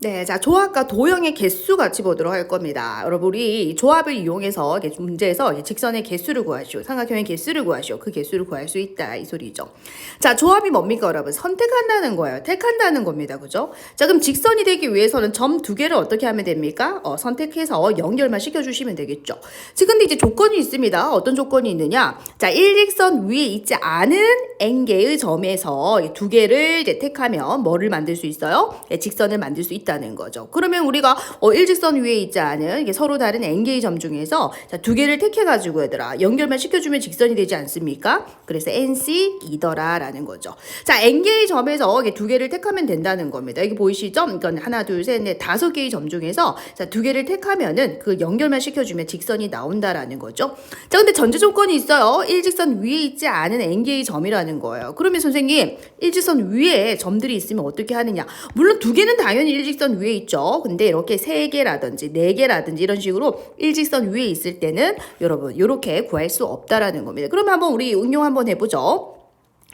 네, 자, 조합과 도형의 개수 같이 보도록 할 겁니다. 여러분, 우리 조합을 이용해서 문제에서 직선의 개수를 구하시오. 삼각형의 개수를 구하시오. 그 개수를 구할 수 있다. 이 소리죠. 자, 조합이 뭡니까, 여러분? 선택한다는 거예요. 택한다는 겁니다. 그죠? 자, 그럼 직선이 되기 위해서는 점 두 개를 어떻게 하면 됩니까? 선택해서 연결만 시켜주시면 되겠죠. 지금 근데 이제 조건이 있습니다. 어떤 조건이 있느냐? 자, 일직선 위에 있지 않은 n개의 점에서 두 개를 이제 택하면 뭐를 만들 수 있어요? 직선을 만들 수 있다는 거죠. 그러면 우리가 일직선 위에 있지 않은 이게 서로 다른 n개의 점 중에서 자, 두 개를 택해가지고 얘들아 연결만 시켜주면 직선이 되지 않습니까? 그래서 nc2더라 라는 거죠. 자, n개의 점에서 두 개를 택하면 된다는 겁니다. 여기 보이시죠? 이건 하나, 둘, 셋, 넷, 다섯 개의 점 중에서 자, 두 개를 택하면은 그 연결만 시켜주면 직선이 나온다라는 거죠. 자, 근데 전제 조건이 있어요. 일직선 위에 있지 않은 n개의 점이라는 거예요. 그러면 선생님, 일직선 위에 점들이 있으면 어떻게 하느냐? 물론 두 개는 당연히 일직선 위에 있죠. 근데 이렇게 세 개라든지 네 개라든지 이런 식으로 일직선 위에 있을 때는 여러분 이렇게 구할 수 없다라는 겁니다. 그럼 한번 우리 응용 한번 해보죠.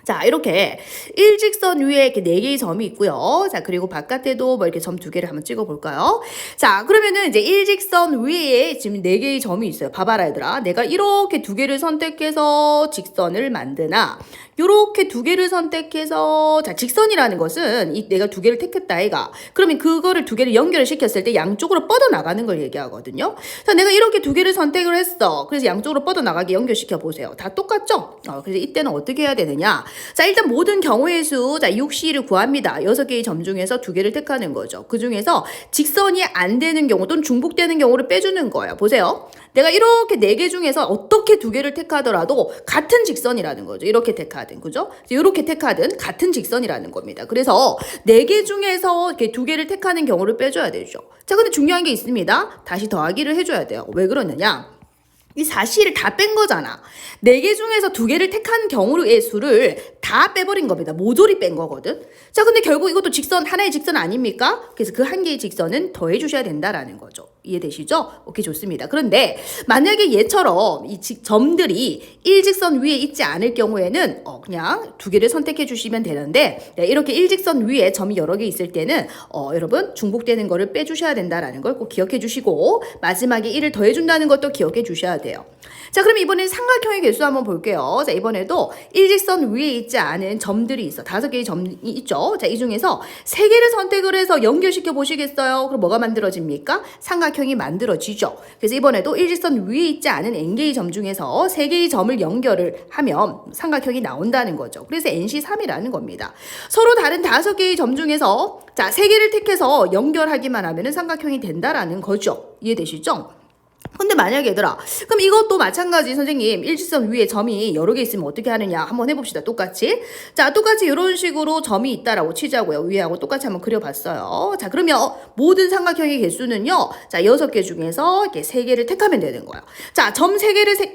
자, 이렇게 일직선 위에 이렇게 네 개의 점이 있고요. 자, 그리고 바깥에도 뭐 이렇게 점 두 개를 한번 찍어 볼까요? 자, 그러면은 이제 일직선 위에 지금 네 개의 점이 있어요. 봐봐라, 얘들아. 내가 이렇게 두 개를 선택해서 직선을 만드나, 요렇게 두 개를 선택해서, 자, 직선이라는 것은 이 내가 두 개를 택했다, 아이가. 그러면 그거를 두 개를 연결을 시켰을 때 양쪽으로 뻗어 나가는 걸 얘기하거든요. 자, 내가 이렇게 두 개를 선택을 했어. 그래서 양쪽으로 뻗어 나가게 연결시켜 보세요. 다 똑같죠? 그래서 이때는 어떻게 해야 되느냐? 자, 일단 모든 경우의 수, 자, 6C를 구합니다. 6개의 점 중에서 두 개를 택하는 거죠. 그 중에서 직선이 안 되는 경우 또는 중복되는 경우를 빼주는 거예요. 보세요. 내가 이렇게 네 개 중에서 어떻게 두 개를 택하더라도 같은 직선이라는 거죠. 이렇게 택하든, 그죠? 이렇게 택하든 같은 직선이라는 겁니다. 그래서 네 개 중에서 이렇게 두 개를 택하는 경우를 빼줘야 되죠. 자, 근데 중요한 게 있습니다. 다시 더하기를 해줘야 돼요. 왜 그러느냐? 이 4C를 다 뺀 거잖아. 4개 중에서 2개를 택한 경우의 수를 다 빼버린 겁니다. 모조리 뺀 거거든. 자, 근데 결국 이것도 직선, 하나의 직선 아닙니까? 그래서 그 한 개의 직선은 더해 주셔야 된다라는 거죠. 이해되시죠? 오케이, 좋습니다. 그런데 만약에 얘처럼 이 점들이 일직선 위에 있지 않을 경우에는 그냥 2개를 선택해 주시면 되는데, 네, 이렇게 일직선 위에 점이 여러 개 있을 때는 여러분 중복되는 거를 빼주셔야 된다라는 걸 꼭 기억해 주시고, 마지막에 1을 더해 준다는 것도 기억해 주셔야 돼요. 자, 그럼 이번엔 삼각형의 개수 한번 볼게요. 자, 이번에도 일직선 위에 있지 않은 점들이 있어. 5개의 점이 있죠. 자, 이 중에서 3개를 선택을 해서 연결시켜 보시겠어요? 그럼 뭐가 만들어집니까? 삼각형이 만들어지죠. 그래서 이번에도 일직선 위에 있지 않은 n개의 점 중에서 3개의 점을 연결을 하면 삼각형이 나온다는 거죠. 그래서 NC3이라는 겁니다. 서로 다른 5개의 점 중에서 자, 3개를 택해서 연결하기만 하면 삼각형이 된다라는 거죠. 이해되시죠? 근데 만약에 얘들아, 그럼 이것도 마찬가지 선생님 일직선 위에 점이 여러 개 있으면 어떻게 하느냐 한번 해봅시다. 똑같이. 자, 똑같이 이런 식으로 점이 있다라고 치자고요. 위하고 똑같이 한번 그려봤어요. 자, 그러면 모든 삼각형의 개수는요. 자, 6개 중에서 이렇게 3개를 택하면 되는 거야. 자, 점 3개를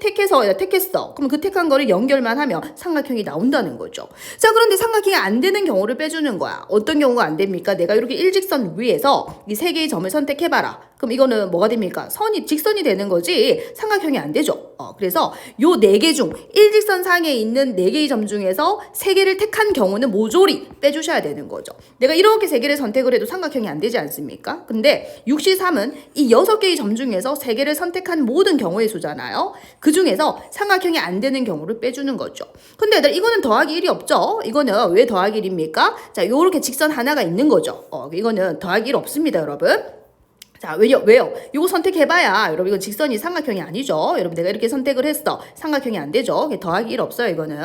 택했어. 그럼 그 택한 거를 연결만 하면 삼각형이 나온다는 거죠. 자, 그런데 삼각형이 안 되는 경우를 빼주는 거야. 어떤 경우가 안 됩니까? 내가 이렇게 일직선 위에서 이 3개의 점을 선택해봐라. 그럼 이거는 뭐가 됩니까? 직선이 되는 거지 삼각형이 안 되죠. 그래서 요 4개 중 일직선 상에 있는 4개의 점 중에서 3개를 택한 경우는 모조리 빼주셔야 되는 거죠. 내가 이렇게 3개를 선택을 해도 삼각형이 안 되지 않습니까? 근데 63은 이 6개의 점 중에서 3개를 선택한 모든 경우의 수잖아요. 그 중에서 삼각형이 안 되는 경우를 빼주는 거죠. 근데 얘들 이거는 더하기 1이 없죠. 이거는 왜 더하기 1입니까? 자, 요렇게 직선 하나가 있는 거죠. 이거는 더하기 1 없습니다, 여러분. 자, 왜요? 이거 선택해봐야, 여러분, 이건 직선이 삼각형이 아니죠? 여러분, 내가 이렇게 선택을 했어. 삼각형이 안 되죠? 더하기 1 없어요, 이거는.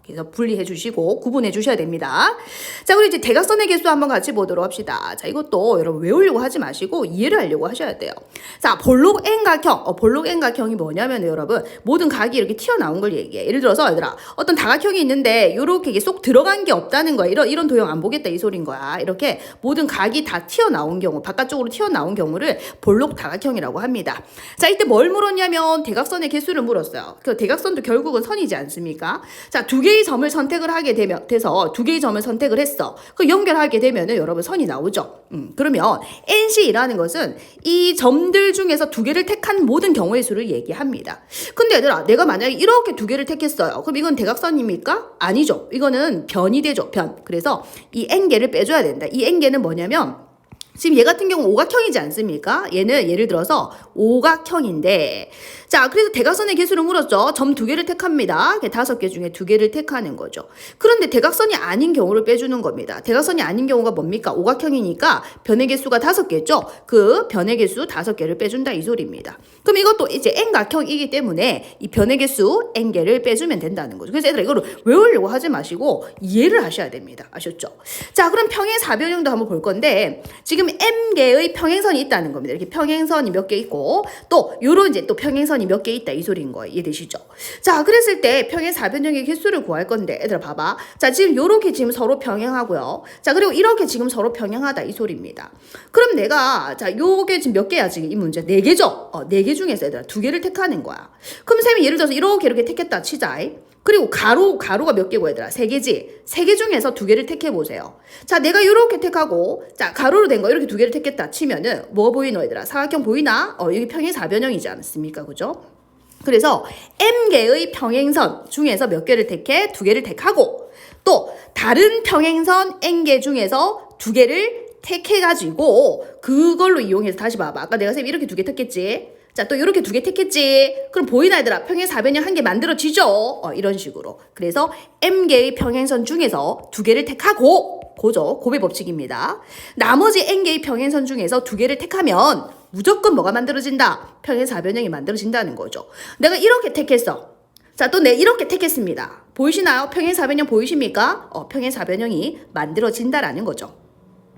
그래서 분리해 주시고, 구분해 주셔야 됩니다. 자, 그리고 이제 대각선의 개수 한번 같이 보도록 합시다. 자, 이것도 여러분 외우려고 하지 마시고, 이해를 하려고 하셔야 돼요. 자, 볼록 N각형. 볼록 N각형이 뭐냐면, 여러분, 모든 각이 이렇게 튀어나온 걸 얘기해. 예를 들어서, 얘들아, 어떤 다각형이 있는데, 요렇게 쏙 들어간 게 없다는 거야. 이런 도형 안 보겠다, 이 소린 거야. 이렇게 모든 각이 다 튀어나온 경우, 바깥쪽으로 튀어나온 경우를 볼록 다각형이라고 합니다. 자, 이때 뭘 물었냐면 대각선의 개수를 물었어요. 그 대각선도 결국은 선이지 않습니까? 자, 2개의 점을 선택을 하게 돼서 2개의 점을 선택을 했어. 그 연결하게 되면은 여러분 선이 나오죠. 그러면 NC라는 것은 이 점들 중에서 2개를 택한 모든 경우의 수를 얘기합니다. 근데 얘들아, 내가 만약에 이렇게 2개를 택했어요. 그럼 이건 대각선입니까? 아니죠. 이거는 변이 되죠. 변. 그래서 이 N개를 빼줘야 된다. 이 N개는 뭐냐면 지금 얘 같은 경우 오각형이지 않습니까? 얘는 예를 들어서 오각형인데, 자, 그래서 대각선의 개수를 물었죠. 점 2개를 택합니다. 5개 중에 2개를 택하는 거죠. 그런데 대각선이 아닌 경우를 빼주는 겁니다. 대각선이 아닌 경우가 뭡니까? 오각형이니까 변의 개수가 5개죠. 그 변의 개수 5개를 빼준다 이 소리입니다. 그럼 이것도 이제 N각형이기 때문에 이 변의 개수 N개를 빼주면 된다는 거죠. 그래서 얘들아 이거를 외우려고 하지 마시고 이해를 하셔야 됩니다. 아셨죠? 자, 그럼 평행 사변형도 한번 볼 건데, 지금 M개의 평행선이 있다는 겁니다. 이렇게 평행선이 몇 개 있고, 또 요런 이제 또 평행선이 몇 개 있다 이 소리인 거예요. 이해되시죠? 자, 그랬을 때 평행 사변형의 개수를 구할 건데, 얘들아 봐봐. 자, 지금 요렇게 지금 서로 평행하고요. 자, 그리고 이렇게 지금 서로 평행하다 이 소리입니다. 그럼 내가 자, 요게 지금 몇 개야 지금 이 문제? 4개죠? 4개 중에서 얘들아 2개를 택하는 거야. 그럼 쌤이 예를 들어서 이렇게 택했다 치자. 그리고 가로가 몇 개고 얘들아? 3개지? 3개 중에서 2개를 택해보세요. 자, 내가 이렇게 택하고, 자, 가로로 된 거 이렇게 2개를 택했다 치면은, 뭐 보이노, 얘들아? 사각형 보이나? 여기 평행 사변형이지 않습니까? 그죠? 그래서 M개의 평행선 중에서 몇 개를 택해? 2개를 택하고, 또, 다른 평행선 N개 중에서 2개를 택해가지고, 그걸로 이용해서 다시 봐봐. 아까 내가 쌤 이렇게 2개 택했지? 자, 또 이렇게 2개 택했지? 그럼 보이나 얘들아? 평행 사변형 1개 만들어지죠? 이런 식으로. 그래서 M개의 평행선 중에서 2개를 택하고, 고죠. 곱의 법칙입니다. 나머지 N개의 평행선 중에서 2개를 택하면 무조건 뭐가 만들어진다? 평행 사변형이 만들어진다는 거죠. 내가 이렇게 택했어. 자, 또 내 이렇게 택했습니다. 보이시나요? 평행 사변형 보이십니까? 평행 사변형이 만들어진다라는 거죠.